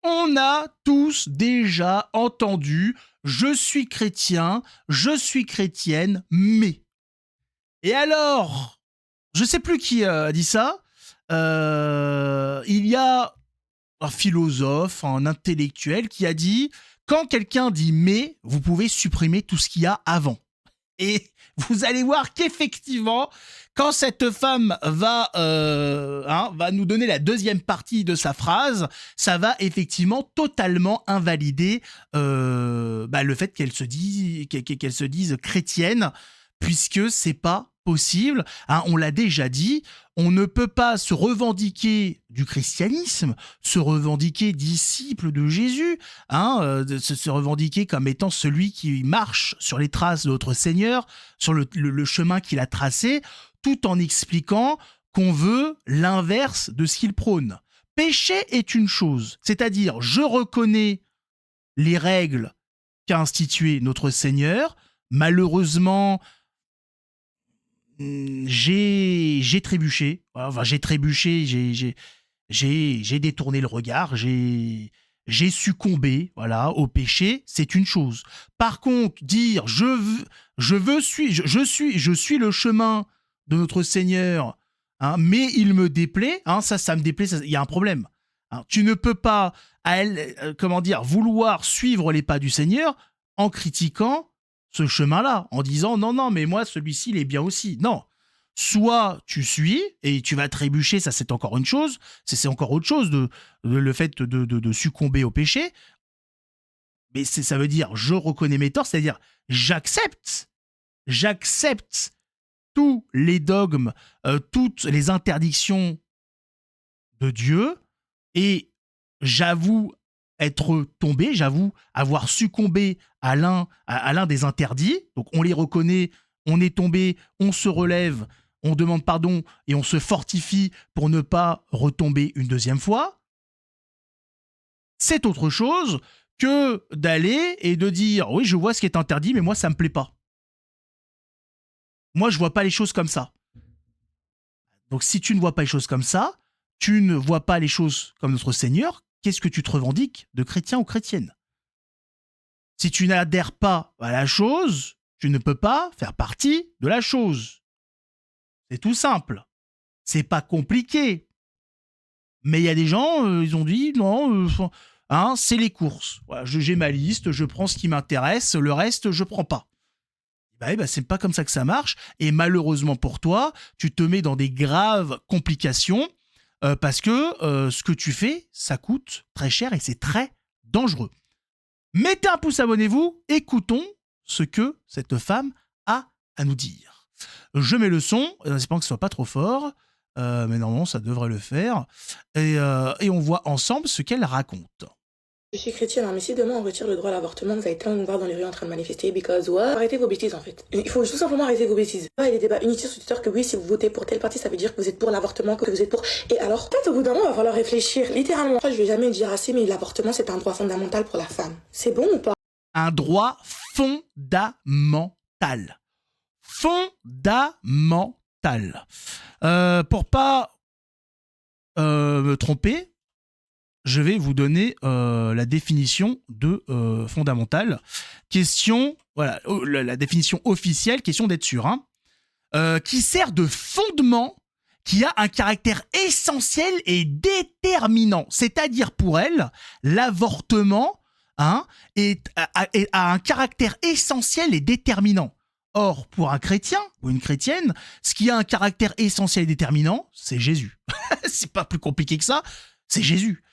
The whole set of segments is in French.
On a tous déjà entendu « je suis chrétien, je suis chrétienne, mais… » Et alors, je ne sais plus qui a dit ça, il y a un philosophe, un intellectuel qui a dit « quand quelqu'un dit « mais », vous pouvez supprimer tout ce qu'il y a avant ». Et vous allez voir qu'effectivement, quand cette femme va nous donner la deuxième partie de sa phrase, ça va effectivement totalement invalider le fait qu'elle se dise chrétienne, puisque c'est pas possible. On l'a déjà dit, on ne peut pas se revendiquer du christianisme, se revendiquer disciple de Jésus, se revendiquer comme étant celui qui marche sur les traces de notre Seigneur, sur le chemin qu'il a tracé, tout en expliquant qu'on veut l'inverse de ce qu'il prône. Péché est une chose, c'est-à-dire je reconnais les règles qu'a instituées notre Seigneur, malheureusement… J'ai trébuché, j'ai détourné le regard, j'ai succombé, au péché, c'est une chose. Par contre, dire je suis le chemin de notre Seigneur, mais il me déplaît, ça me déplaît, il y a un problème. Tu ne peux pas, vouloir suivre les pas du Seigneur en critiquant ce chemin-là, en disant non, mais moi, celui-ci, il est bien aussi. Non. Soit tu suis et tu vas trébucher, ça c'est encore une chose, c'est encore autre chose le fait de succomber au péché, mais ça veut dire je reconnais mes torts, c'est-à-dire j'accepte tous les dogmes, toutes les interdictions de Dieu et j'avoue être tombé, j'avoue avoir succombé à l'un des interdits. Donc on les reconnaît, on est tombé, on se relève, on demande pardon et on se fortifie pour ne pas retomber une deuxième fois. C'est autre chose que d'aller et de dire oui, je vois ce qui est interdit, mais moi ça me plaît pas. Moi je vois pas les choses comme ça. Donc si tu ne vois pas les choses comme ça, tu ne vois pas les choses comme notre Seigneur, qu'est-ce que tu te revendiques de chrétien ou chrétienne? Si tu n'adhères pas à la chose, tu ne peux pas faire partie de la chose. C'est tout simple. C'est pas compliqué. Mais il y a des gens, ils ont dit non, c'est les courses. Voilà, j'ai ma liste, je prends ce qui m'intéresse, le reste, je prends pas. C'est pas comme ça que ça marche. Et malheureusement pour toi, tu te mets dans des graves complications parce que ce que tu fais, ça coûte très cher et c'est très dangereux. Mettez un pouce, abonnez-vous, écoutons ce que cette femme a à nous dire. Je mets le son, en espérant que ce soit pas trop fort, mais normalement ça devrait le faire, et on voit ensemble ce qu'elle raconte. Je suis chrétienne, mais si demain on retire le droit à l'avortement, vous allez plein de nous voir dans les rues en train de manifester, because what? Arrêtez vos bêtises en fait. Il faut tout simplement arrêter vos bêtises. Il y a des débats inutiles sur Twitter que oui, si vous votez pour telle partie, ça veut dire que vous êtes pour l'avortement, que vous êtes pour... Et alors, peut-être au bout d'un moment, il va falloir réfléchir. Littéralement, je vais jamais dire assez, mais l'avortement, c'est un droit fondamental pour la femme. C'est bon ou pas? Un droit fondamental. Fondamental. Pour pas me tromper, je vais vous donner la définition de fondamental. Question, voilà, la définition officielle, question d'être sûr, qui sert de fondement, qui a un caractère essentiel et déterminant. C'est-à-dire pour elle, l'avortement a un caractère essentiel et déterminant. Or, pour un chrétien ou une chrétienne, ce qui a un caractère essentiel et déterminant, c'est Jésus. C'est pas plus compliqué que ça, c'est Jésus.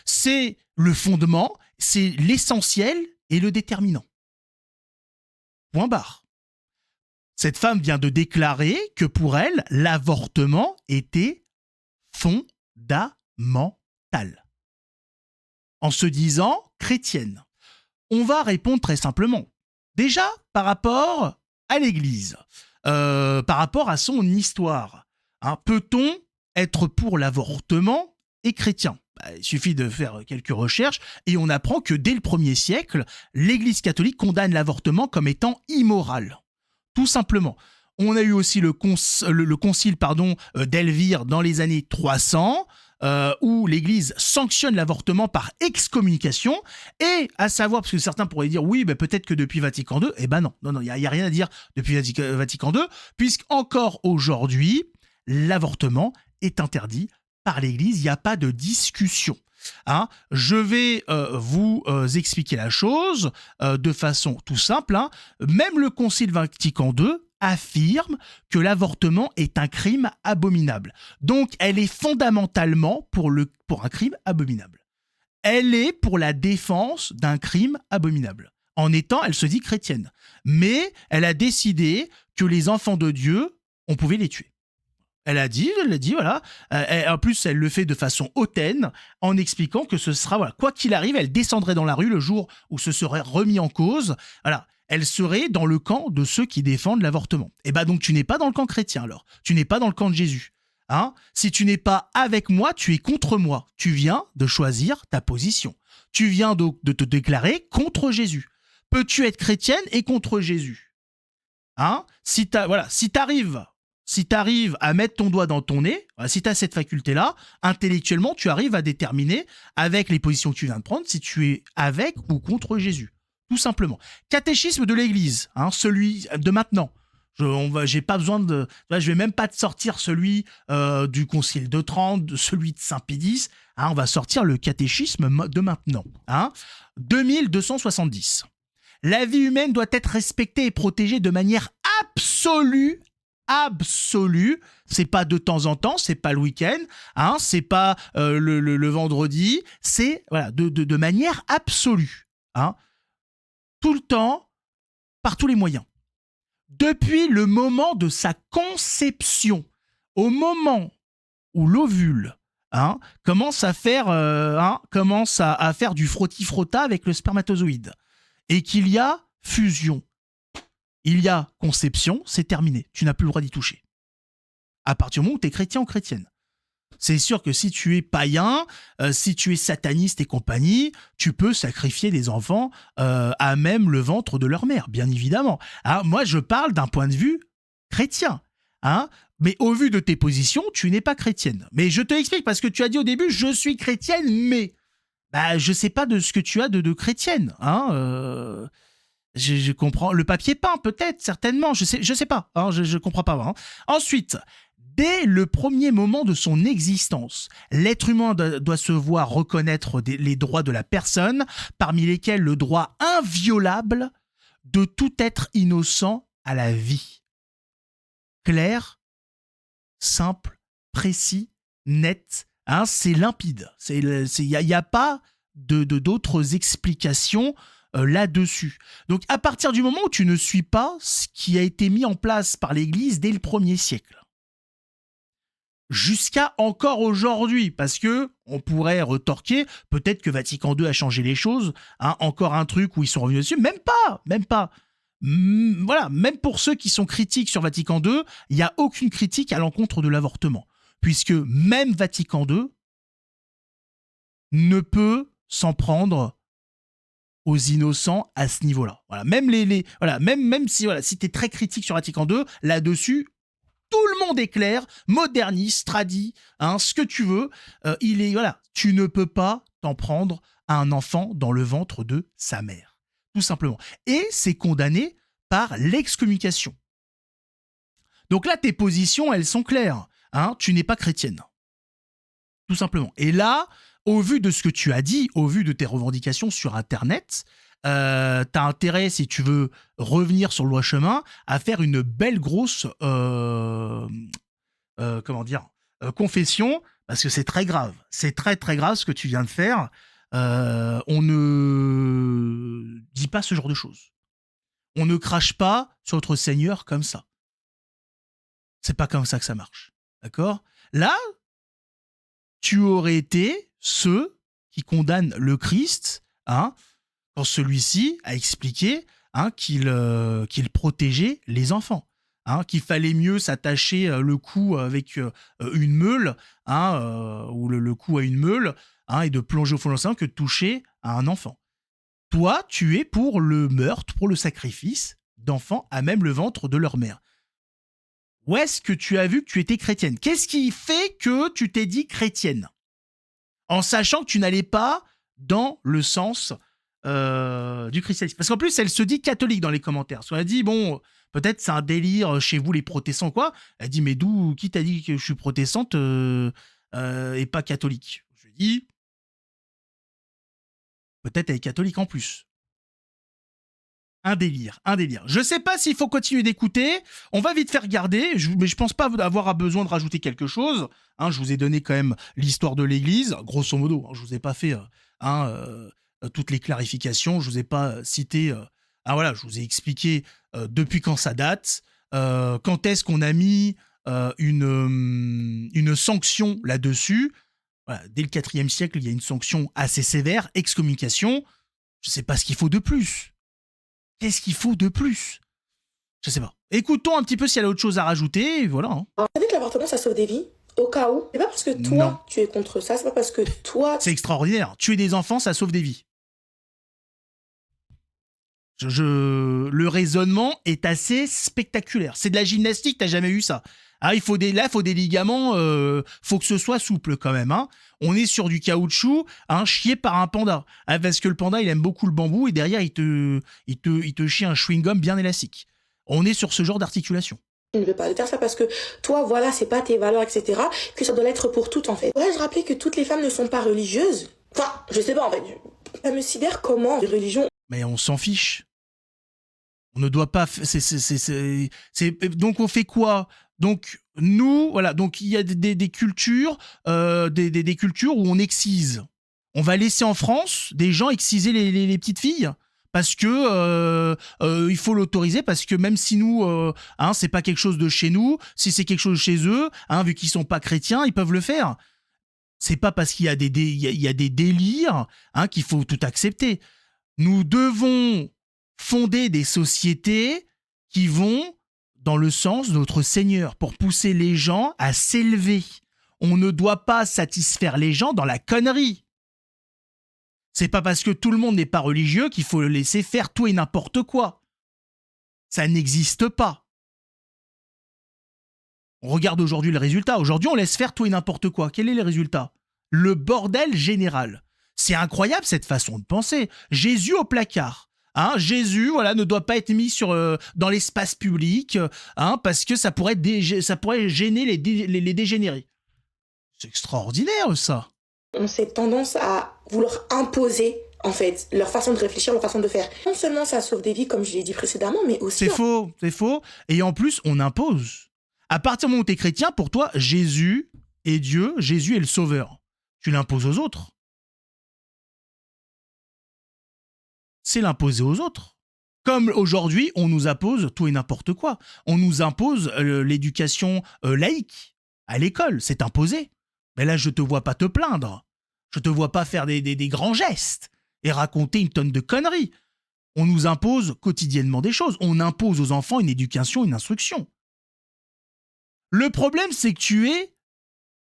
C'est le fondement, c'est l'essentiel et le déterminant. Point barre. Cette femme vient de déclarer que pour elle, l'avortement était fondamental. En se disant chrétienne. On va répondre très simplement. Déjà, par rapport à l'Église, par rapport à son histoire, peut-on être pour l'avortement et chrétien? Il suffit de faire quelques recherches et on apprend que dès le 1er siècle, l'Église catholique condamne l'avortement comme étant immoral. Tout simplement. On a eu aussi le concile d'Elvire dans les années 300 où l'Église sanctionne l'avortement par excommunication, et à savoir, parce que certains pourraient dire, oui, ben peut-être que depuis Vatican II, eh ben non, il y a rien à dire depuis Vatican II, puisqu'encore aujourd'hui, l'avortement est interdit par l'Église, il n'y a pas de discussion. Hein, je vais vous expliquer la chose de façon tout simple. Hein. Même le Concile Vatican II affirme que l'avortement est un crime abominable. Donc, elle est fondamentalement pour un crime abominable. Elle est pour la défense d'un crime abominable. En étant, elle se dit chrétienne. Mais elle a décidé que les enfants de Dieu, on pouvait les tuer. Elle l'a dit, voilà. En plus, elle le fait de façon hautaine, en expliquant que ce sera, voilà, quoi qu'il arrive, elle descendrait dans la rue le jour où ce serait remis en cause. Voilà, elle serait dans le camp de ceux qui défendent l'avortement. Et bah donc, tu n'es pas dans le camp chrétien, alors. Tu n'es pas dans le camp de Jésus. Hein, si tu n'es pas avec moi, tu es contre moi. Tu viens de choisir ta position. Tu viens donc de te déclarer contre Jésus. Peux-tu être chrétienne et contre Jésus? Hein, si t'arrives à mettre ton doigt dans ton nez, si tu as cette faculté-là, intellectuellement, tu arrives à déterminer, avec les positions que tu viens de prendre, si tu es avec ou contre Jésus. Tout simplement. Catéchisme de l'Église, hein, celui de maintenant. J'ai pas besoin de... Je vais même pas te sortir celui du Concile de Trente, de celui de Saint-Pie X. Hein, on va sortir le catéchisme de maintenant. Hein, 2270. La vie humaine doit être respectée et protégée de manière absolue. C'est pas de temps en temps, c'est pas le week-end, hein, c'est pas le vendredi, c'est voilà, de manière absolue, hein, tout le temps, par tous les moyens. Depuis le moment de sa conception, au moment où l'ovule commence à faire du frotti-frotta avec le spermatozoïde, et qu'il y a fusion, il y a conception, c'est terminé. Tu n'as plus le droit d'y toucher. À partir du moment où tu es chrétien ou chrétienne. C'est sûr que si tu es païen, si tu es sataniste et compagnie, tu peux sacrifier des enfants à même le ventre de leur mère, bien évidemment. Hein, moi, je parle d'un point de vue chrétien. Hein, mais au vu de tes positions, tu n'es pas chrétienne. Mais je te l'explique parce que tu as dit au début, je suis chrétienne, mais je ne sais pas de ce que tu as de chrétienne. Hein, je comprends. Le papier peint, peut-être, certainement. Je sais pas. Hein, je comprends pas. Hein. Ensuite, dès le premier moment de son existence, l'être humain doit se voir reconnaître les droits de la personne, parmi lesquels le droit inviolable de tout être innocent à la vie. Clair, simple, précis, net. Hein, c'est limpide. Il n'y a pas d'autres explications là-dessus. Donc, à partir du moment où tu ne suis pas ce qui a été mis en place par l'Église dès le 1er siècle, jusqu'à encore aujourd'hui, parce que on pourrait retorquer, peut-être que Vatican II a changé les choses, hein, encore un truc où ils sont revenus dessus, même pas. Voilà, même pour ceux qui sont critiques sur Vatican II, il n'y a aucune critique à l'encontre de l'avortement, puisque même Vatican II ne peut s'en prendre aux innocents à ce niveau-là. Voilà, même même si tu es très critique sur Vatican II, là-dessus, tout le monde est clair, moderniste, tradi, hein, ce que tu veux. Tu ne peux pas t'en prendre à un enfant dans le ventre de sa mère, tout simplement. Et c'est condamné par l'excommunication. Donc là, tes positions, elles sont claires. Hein, tu n'es pas chrétienne, tout simplement. Et là, au vu de ce que tu as dit, au vu de tes revendications sur Internet, t'as intérêt, si tu veux revenir sur le droit chemin, à faire une belle grosse confession, parce que c'est très grave. C'est très très grave ce que tu viens de faire. On ne dit pas ce genre de choses. On ne crache pas sur notre Seigneur comme ça. C'est pas comme ça que ça marche. D'accord ? Là, tu aurais été ceux qui condamnent le Christ, hein, quand celui-ci a expliqué qu'il protégeait les enfants, hein, qu'il fallait mieux s'attacher le cou avec une meule, ou le cou à une meule, et de plonger au fond de l'océan que de toucher à un enfant. Toi, tu es pour le meurtre, pour le sacrifice d'enfants à même le ventre de leur mère. Où est-ce que tu as vu que tu étais chrétienne ? Qu'est-ce qui fait que tu t'es dit chrétienne ? en sachant que tu n'allais pas dans le sens du christianisme. Parce qu'en plus, elle se dit catholique dans les commentaires. Parce qu'elle a dit, bon, peut-être c'est un délire chez vous les protestants, quoi. Elle dit, mais qui t'a dit que je suis protestante et pas catholique? Je lui dis, peut-être elle est catholique en plus. Un délire, un délire. Je sais pas s'il faut continuer d'écouter. On va vite faire regarder, mais je pense pas avoir besoin de rajouter quelque chose. Je vous ai donné quand même l'histoire de l'Église, grosso modo. Je vous ai pas fait toutes les clarifications. Je vous ai pas cité. Voilà, je vous ai expliqué depuis quand ça date, quand est-ce qu'on a mis une sanction là-dessus. Voilà, dès le IVe siècle, il y a une sanction assez sévère, excommunication. Je sais pas ce qu'il faut de plus. Qu'est-ce qu'il faut de plus? Je sais pas. Écoutons un petit peu s'il y a autre chose à rajouter, et voilà. Vous savez que l'avortement, ça sauve des vies? Au cas où. C'est pas parce que toi, tu es contre ça, c'est pas parce que toi... C'est extraordinaire. Tuer des enfants, ça sauve des vies. Le raisonnement est assez spectaculaire. C'est de la gymnastique, t'as jamais eu ça. Il faut des ligaments, faut que ce soit souple quand même. On est sur du caoutchouc, chié par un panda. Parce que le panda, il aime beaucoup le bambou et derrière, il te chie un chewing-gum bien élastique. On est sur ce genre d'articulation. Je ne veux pas faire ça parce que toi, voilà, c'est pas tes valeurs, etc. Que ça doit l'être pour toutes, en fait. Ouais, je rappelais que toutes les femmes ne sont pas religieuses. Enfin, je sais pas, en fait. Ça me sidère comment, les religions. Mais on s'en fiche. On ne doit pas... Donc on fait quoi? Donc nous, voilà, donc il y a des cultures, des cultures où on excise. On va laisser en France des gens exciser les petites filles parce que il faut l'autoriser, parce que même si nous, c'est pas quelque chose de chez nous, si c'est quelque chose de chez eux, vu qu'ils sont pas chrétiens, ils peuvent le faire. C'est pas parce qu'il y a des délires qu'il faut tout accepter. Nous devons fonder des sociétés qui vont dans le sens de notre Seigneur, pour pousser les gens à s'élever. On ne doit pas satisfaire les gens dans la connerie. C'est pas parce que tout le monde n'est pas religieux qu'il faut le laisser faire tout et n'importe quoi. Ça n'existe pas. On regarde aujourd'hui le résultat. Aujourd'hui, on laisse faire tout et n'importe quoi. Quel est le résultat? Le bordel général. C'est incroyable cette façon de penser. Jésus au placard. Jésus, voilà, ne doit pas être mis dans l'espace public, parce que ça pourrait gêner les dégénérés. C'est extraordinaire, ça. On cette tendance à vouloir imposer, en fait, leur façon de réfléchir, leur façon de faire. Non seulement ça sauve des vies, comme je l'ai dit précédemment, mais aussi... C'est faux. Et en plus, on impose. À partir du moment où t'es chrétien, pour toi, Jésus est Dieu, Jésus est le sauveur. Tu l'imposes aux autres. C'est l'imposer aux autres. Comme aujourd'hui, on nous impose tout et n'importe quoi. On nous impose l'éducation laïque à l'école, c'est imposé. Mais là, je te vois pas te plaindre. Je te vois pas faire des grands gestes et raconter une tonne de conneries. On nous impose quotidiennement des choses. On impose aux enfants une éducation, une instruction. Le problème, c'est que tu es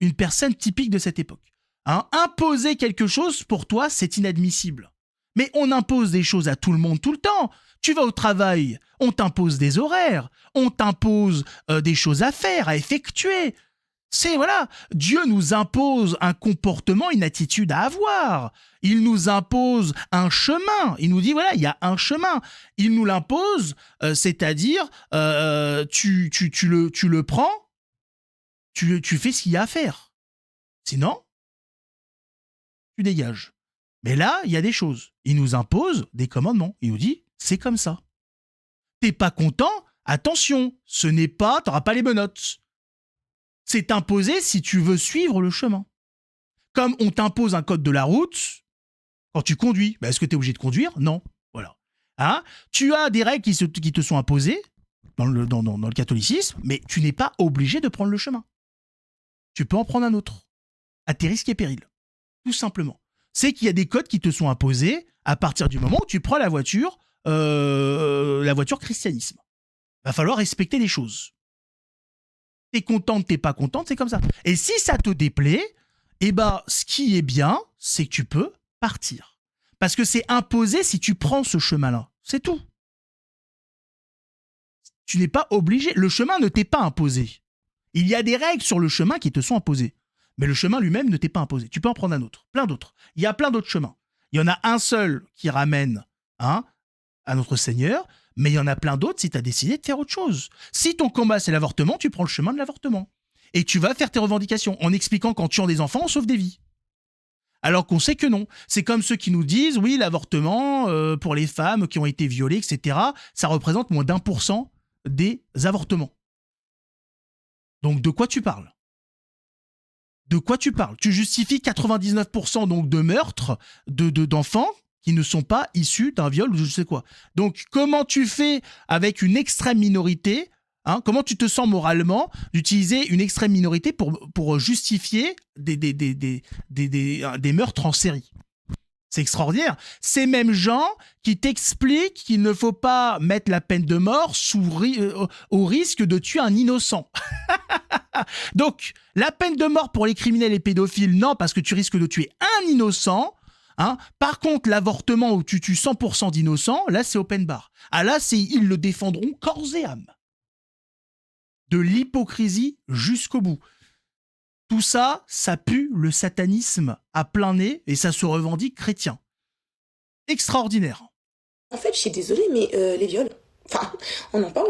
une personne typique de cette époque. Imposer quelque chose, pour toi, c'est inadmissible. Mais on impose des choses à tout le monde tout le temps. Tu vas au travail, on t'impose des horaires, on t'impose des choses à faire, à effectuer. Voilà, Dieu nous impose un comportement, une attitude à avoir. Il nous impose un chemin. Il nous dit, voilà, il y a un chemin. Il nous l'impose, c'est-à-dire, tu le prends, tu fais ce qu'il y a à faire. Sinon, tu dégages. Mais là, il y a des choses. Il nous impose des commandements. Il nous dit, c'est comme ça. T'es pas content? Attention, ce n'est pas, t'auras pas les menottes. C'est imposé si tu veux suivre le chemin. Comme on t'impose un code de la route, quand tu conduis, est-ce que tu es obligé de conduire? Non. Voilà. Tu as des règles qui te sont imposées dans le catholicisme, mais tu n'es pas obligé de prendre le chemin. Tu peux en prendre un autre, à tes risques et périls. Tout simplement. C'est qu'il y a des codes qui te sont imposés à partir du moment où tu prends la voiture christianisme. Va falloir respecter les choses. T'es contente, t'es pas contente, c'est comme ça. Et si ça te déplaît, ce qui est bien, c'est que tu peux partir. Parce que c'est imposé si tu prends ce chemin-là. C'est tout. Tu n'es pas obligé. Le chemin ne t'est pas imposé. Il y a des règles sur le chemin qui te sont imposées. Mais le chemin lui-même ne t'est pas imposé. Tu peux en prendre un autre, plein d'autres. Il y a plein d'autres chemins. Il y en a un seul qui ramène à notre Seigneur, mais il y en a plein d'autres si tu as décidé de faire autre chose. Si ton combat c'est l'avortement, tu prends le chemin de l'avortement. Et tu vas faire tes revendications en expliquant qu'en tuant des enfants, on sauve des vies. Alors qu'on sait que non. C'est comme ceux qui nous disent, oui, l'avortement, pour les femmes qui ont été violées, etc., ça représente moins d'1% des avortements. Donc de quoi tu parles ? De quoi tu parles ? Tu justifies 99% donc de meurtres d'enfants qui ne sont pas issus d'un viol ou je sais quoi. Donc comment tu fais avec une extrême minorité ? Comment tu te sens moralement d'utiliser une extrême minorité pour justifier des meurtres en série ? C'est extraordinaire. Ces mêmes gens qui t'expliquent qu'il ne faut pas mettre la peine de mort au risque de tuer un innocent. Donc, la peine de mort pour les criminels et pédophiles, non, parce que tu risques de tuer un innocent. Par contre, l'avortement où tu tues 100% d'innocents, là, c'est open bar. Là, ils le défendront corps et âme. De l'hypocrisie jusqu'au bout. Tout ça, ça pue le satanisme à plein nez et ça se revendique chrétien. Extraordinaire. En fait, je suis désolée, mais les viols, enfin, on en parle.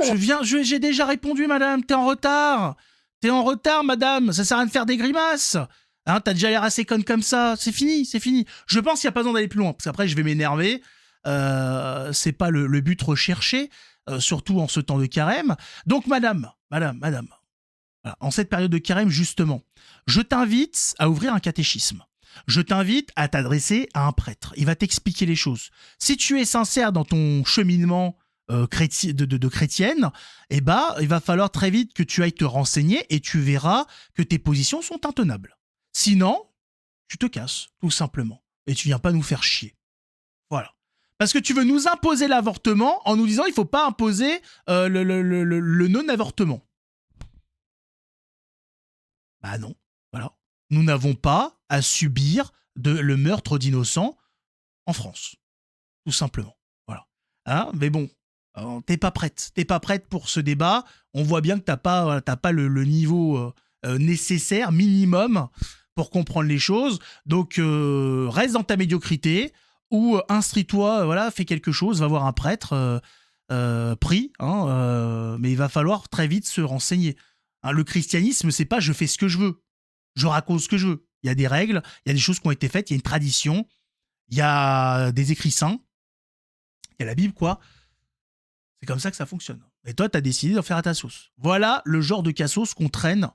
J'ai déjà répondu, madame, t'es en retard. T'es en retard, madame, ça sert à rien de faire des grimaces. T'as déjà l'air assez conne comme ça, c'est fini. Je pense qu'il n'y a pas besoin d'aller plus loin, parce qu'après, je vais m'énerver. C'est pas le but recherché, surtout en ce temps de carême. Donc, madame, voilà, en cette période de carême, justement, je t'invite à ouvrir un catéchisme. Je t'invite à t'adresser à un prêtre. Il va t'expliquer les choses. Si tu es sincère dans ton cheminement de chrétienne, il va falloir très vite que tu ailles te renseigner et tu verras que tes positions sont intenables. Sinon, tu te casses, tout simplement. Et tu viens pas nous faire chier. Voilà. Parce que tu veux nous imposer l'avortement en nous disant il faut pas imposer le non-avortement. Bah non, voilà. Nous n'avons pas à subir le meurtre d'innocents en France. Tout simplement. Voilà. Mais bon, t'es pas prête pour ce débat. On voit bien que t'as pas le niveau nécessaire, minimum, pour comprendre les choses. Donc, reste dans ta médiocrité ou instruis-toi, fais quelque chose, va voir un prêtre, prie, mais il va falloir très vite se renseigner. Le christianisme, c'est pas je fais ce que je veux, je raconte ce que je veux. Il y a des règles, il y a des choses qui ont été faites, il y a une tradition, il y a des écrits saints, il y a la Bible, quoi. C'est comme ça que ça fonctionne. Et toi, t'as décidé d'en faire à ta sauce. Voilà le genre de cassos qu'on traîne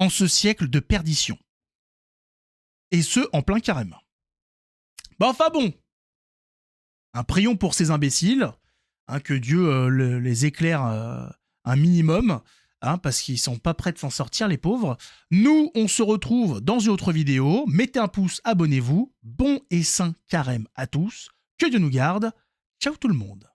en ce siècle de perdition. Et ce, en plein carême. Enfin bon, prions pour ces imbéciles, que Dieu les éclaire un minimum, parce qu'ils sont pas prêts de s'en sortir, les pauvres. Nous, on se retrouve dans une autre vidéo. Mettez un pouce, abonnez-vous. Bon et saint carême à tous. Que Dieu nous garde. Ciao tout le monde.